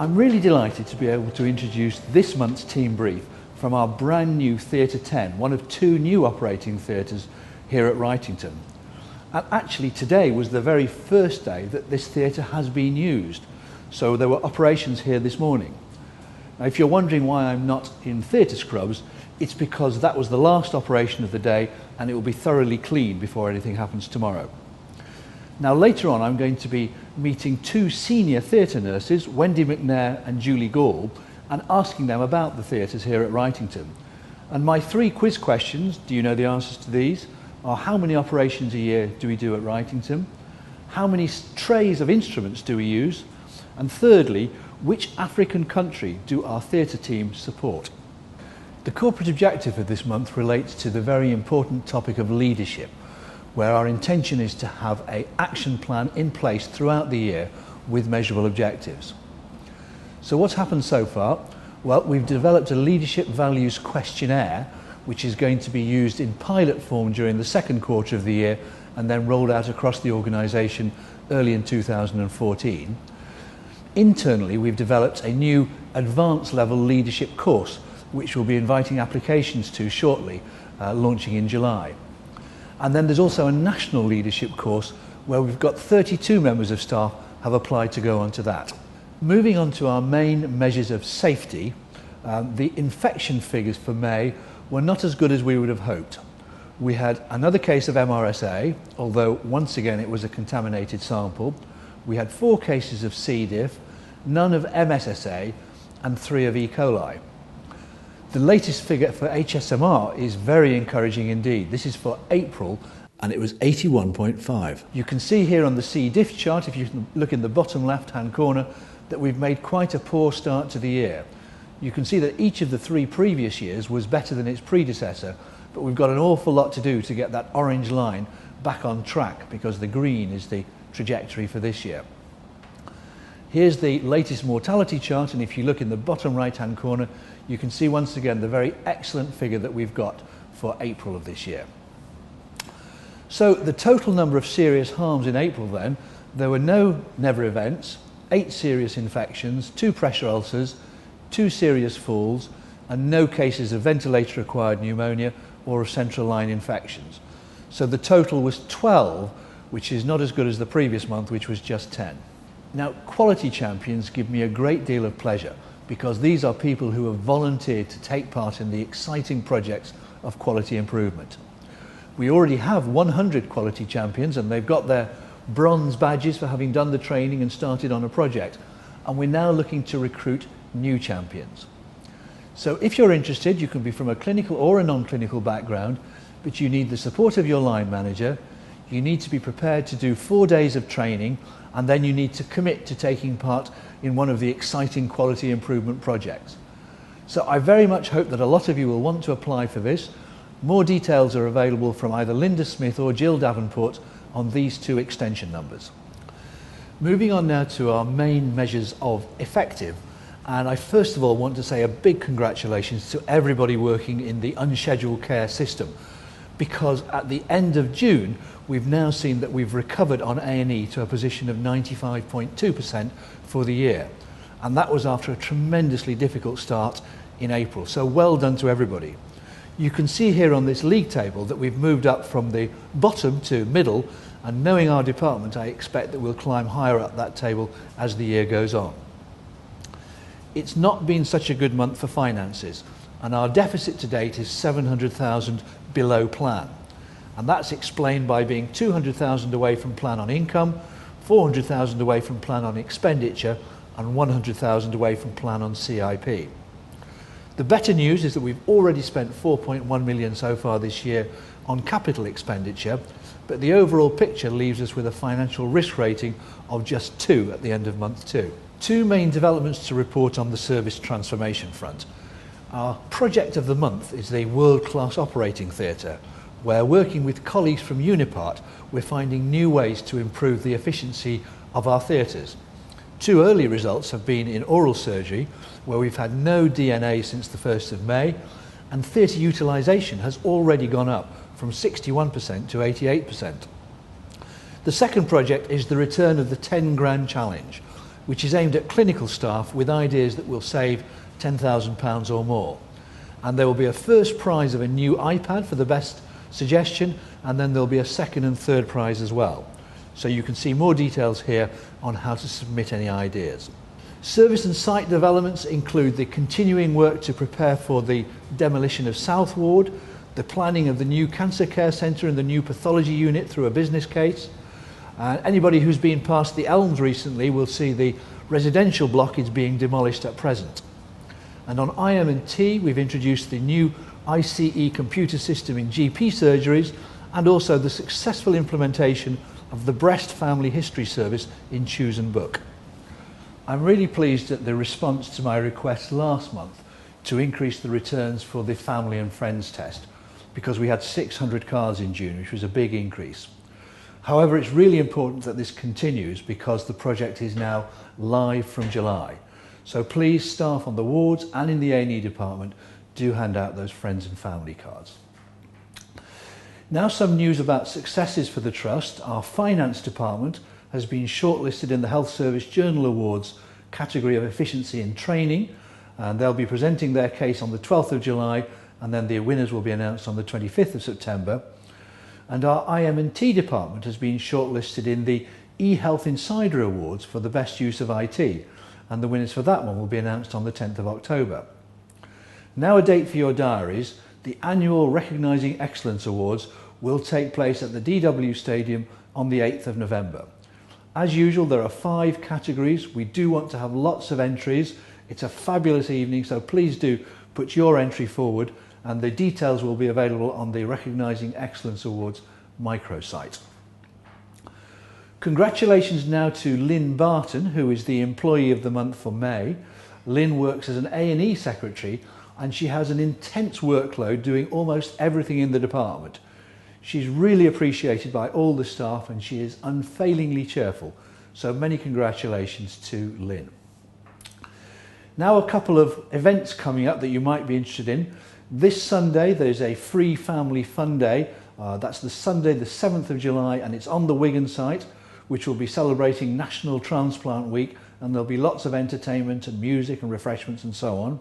I'm really delighted to be able to introduce this month's team brief from our brand new Theatre 10, one of two new operating theatres here at Wrightington. And actually today was the very first day that this theatre has been used, so there were operations here this morning. Now if you're wondering why I'm not in theatre scrubs, it's because that was the last operation of the day and it will be thoroughly cleaned before anything happens tomorrow. Now later on I'm going to be meeting two senior theatre nurses, Wendy McNair and Julie Gall, and asking them about the theatres here at Wrightington. And my three quiz questions, do you know the answers to these, are how many operations a year do we do at Wrightington? How many trays of instruments do we use? And thirdly, which African country do our theatre team support? The corporate objective of this month relates to the very important topic of leadership, where our intention is to have an action plan in place throughout the year with measurable objectives. So what's happened so far? Well, we've developed a leadership values questionnaire which is going to be used in pilot form during the second quarter of the year and then rolled out across the organisation early in 2014. Internally, we've developed a new advanced level leadership course which we'll be inviting applications to shortly, launching in July. And then there's also a national leadership course where we've got 32 members of staff have applied to go onto that. Moving on to our main measures of safety, the infection figures for May were not as good as we would have hoped. We had another case of MRSA, although once again it was a contaminated sample. We had 4 cases of C. diff, none of MSSA, and 3 of E. coli. The latest figure for HSMR is very encouraging indeed. This is for April and it was 81.5. You can see here on the C. diff chart, if you look in the bottom left hand corner, that we've made quite a poor start to the year. You can see that each of the 3 previous years was better than its predecessor, but we've got an awful lot to do to get that orange line back on track because the green is the trajectory for this year. Here's the latest mortality chart, and if you look in the bottom right hand corner, you can see once again the very excellent figure that we've got for April of this year. So the total number of serious harms in April then, there were no never events, 8 serious infections, 2 pressure ulcers, 2 serious falls, and no cases of ventilator-acquired pneumonia or of central line infections. So the total was 12, which is not as good as the previous month, which was just 10. Now, quality champions give me a great deal of pleasure because these are people who have volunteered to take part in the exciting projects of quality improvement. We already have 100 quality champions and they've got their bronze badges for having done the training and started on a project, and we're now looking to recruit new champions. So if you're interested, you can be from a clinical or a non-clinical background, but you need the support of your line manager, you need to be prepared to do 4 days of training, and then you need to commit to taking part in one of the exciting quality improvement projects. So I very much hope that a lot of you will want to apply for this. More details are available from either Linda Smith or Jill Davenport on these 2 extension numbers. Moving on now to our main measures of effective, and I first of all want to say a big congratulations to everybody working in the unscheduled care system, because at the end of June we've now seen that we've recovered on A&E to a position of 95.2% for the year, and that was after a tremendously difficult start in April, so well done to everybody. You can see here on this league table that we've moved up from the bottom to middle, and knowing our department I expect that we'll climb higher up that table as the year goes on. It's not been such a good month for finances, and our deficit to date is 700,000 below plan, and that's explained by being 200,000 away from plan on income, 400,000 away from plan on expenditure, and 100,000 away from plan on CIP. The better news is that we've already spent 4.1 million so far this year on capital expenditure, but the overall picture leaves us with a financial risk rating of just 2 at the end of month 2. 2 main developments to report on the service transformation front. Our project of the month is the world-class operating theatre, where working with colleagues from Unipart, we're finding new ways to improve the efficiency of our theatres. 2 early results have been in oral surgery, where we've had no DNA since the 1st of May, and theatre utilisation has already gone up from 61% to 88%. The second project is the return of the 10 grand challenge, which is aimed at clinical staff with ideas that will save £10,000 or more. And there will be a first prize of a new iPad for the best suggestion, and then there'll be a second and third prize as well. So you can see more details here on how to submit any ideas. Service and site developments include the continuing work to prepare for the demolition of South Ward, the planning of the new cancer care centre and the new pathology unit through a business case. Anybody who's been past the Elms recently will see the residential block is being demolished at present. And on IM&T, we've introduced the new ICE computer system in GP surgeries and also the successful implementation of the Breast Family History Service in Choose and Book. I'm really pleased at the response to my request last month to increase the returns for the Family and Friends test, because we had 600 cards in June, which was a big increase. However, it's really important that this continues because the project is now live from July. So please, staff on the wards and in the A&E department, do hand out those friends and family cards. Now some news about successes for the Trust. Our finance department has been shortlisted in the Health Service Journal Awards category of efficiency and training, and they'll be presenting their case on the 12th of July, and then the winners will be announced on the 25th of September. And our IM&T department has been shortlisted in the eHealth Insider Awards for the best use of IT, and the winners for that one will be announced on the 10th of October. Now a date for your diaries. The annual Recognising Excellence Awards will take place at the DW Stadium on the 8th of November. As usual, there are 5 categories. We do want to have lots of entries. It's a fabulous evening, so please do put your entry forward, and the details will be available on the Recognising Excellence Awards microsite. Congratulations now to Lynn Barton, who is the Employee of the Month for May. Lynn works as an A&E secretary, and she has an intense workload doing almost everything in the department. She's really appreciated by all the staff, and she is unfailingly cheerful. So many congratulations to Lynn. Now a couple of events coming up that you might be interested in. This Sunday there's a free family fun day. That's the Sunday the 7th of July, and it's on the Wigan site, which will be celebrating National Transplant Week, and there'll be lots of entertainment and music and refreshments and so on.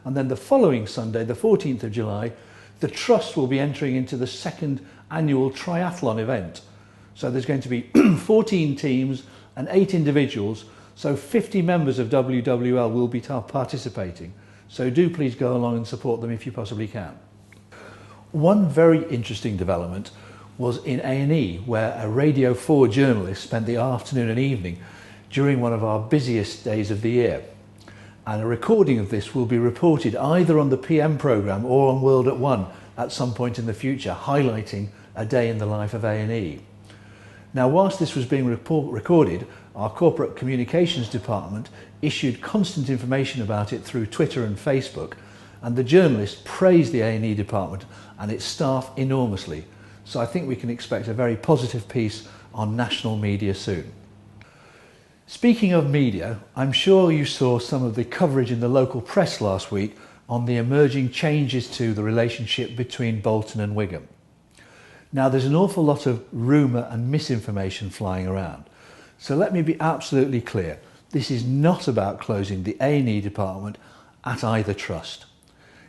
And then the following Sunday, the 14th of July, the Trust will be entering into the 2nd annual triathlon event. So there's going to be 14 teams and 8 individuals, so 50 members of WWL will be participating. So do please go along and support them if you possibly can. One very interesting development was in A&E, where a Radio 4 journalist spent the afternoon and evening during one of our busiest days of the year. And a recording of this will be reported either on the PM programme or on World at One at some point in the future, highlighting a day in the life of A&E. Now, whilst this was being recorded, our corporate communications department issued constant information about it through Twitter and Facebook, and the journalist praised the A&E department and its staff enormously. So I think we can expect a very positive piece on national media soon. Speaking of media, I'm sure you saw some of the coverage in the local press last week on the emerging changes to the relationship between Bolton and Wigan. Now, there's an awful lot of rumour and misinformation flying around. So let me be absolutely clear. This is not about closing the A&E department at either trust.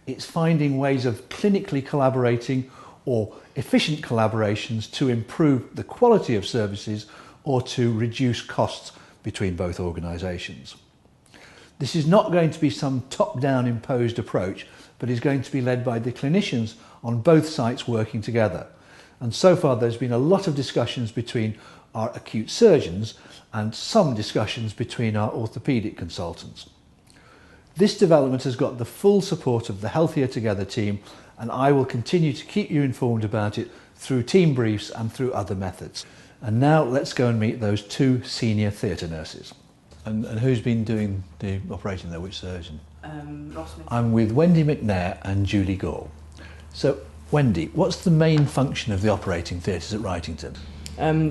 It's finding ways of clinically collaborating or efficient collaborations to improve the quality of services or to reduce costs between both organisations. This is not going to be some top-down imposed approach, but is going to be led by the clinicians on both sites working together. And so far there's been a lot of discussions between our acute surgeons and some discussions between our orthopaedic consultants. This development has got the full support of the Healthier Together team, and I will continue to keep you informed about it through team briefs and through other methods. And now let's go and meet those 2 senior theatre nurses. And who's been doing the operating there? Which surgeon? I'm with Wendy McNair and Julie Gall. So, Wendy, what's the main function of the operating theatres at Wrightington?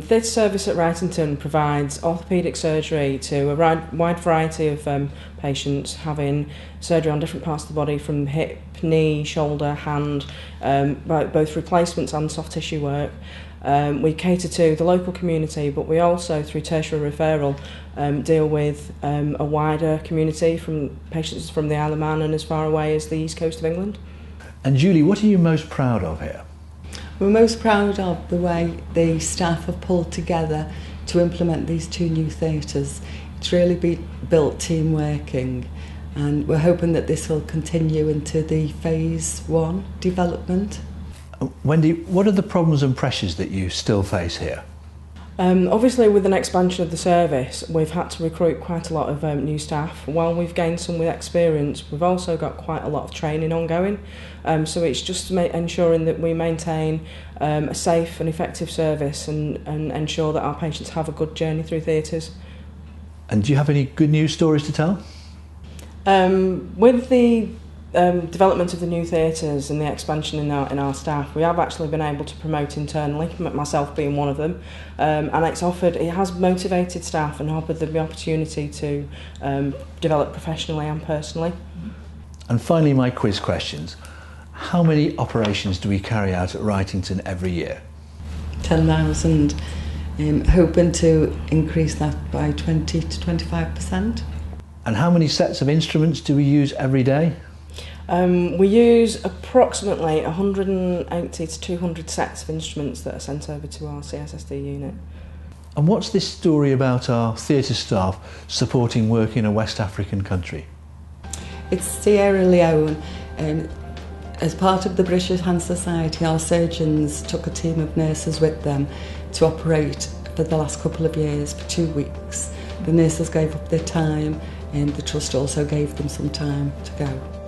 This service at Wrightington provides orthopaedic surgery to a wide variety of patients having surgery on different parts of the body, from hip, knee, shoulder, hand, both replacements and soft tissue work. We cater to the local community, but we also, through tertiary referral, deal with a wider community from patients from the Isle of Man and as far away as the east coast of England. And Julie, what are you most proud of here? We're most proud of the way the staff have pulled together to implement these two new theatres. It's really built team working, and we're hoping that this will continue into the phase 1 development. Wendy, what are the problems and pressures that you still face here? Obviously, with an expansion of the service, we've had to recruit quite a lot of new staff. While we've gained some with experience, we've also got quite a lot of training ongoing. So it's just ensuring that we maintain a safe and effective service and ensure that our patients have a good journey through theatres. And do you have any good news stories to tell? With the development of the new theatres and the expansion in our staff, we have actually been able to promote internally, myself being one of them, and it has motivated staff and offered them the opportunity to develop professionally and personally. And finally, my quiz questions. How many operations do we carry out at Wrightington every year? 10,000, hoping to increase that by 20 to 25%. And how many sets of instruments do we use every day? We use approximately 180 to 200 sets of instruments that are sent over to our CSSD unit. And what's this story about our theatre staff supporting work in a West African country? It's Sierra Leone. As part of the British Hand Society, our surgeons took a team of nurses with them to operate for the last couple of years for 2 weeks. The nurses gave up their time, and the trust also gave them some time to go.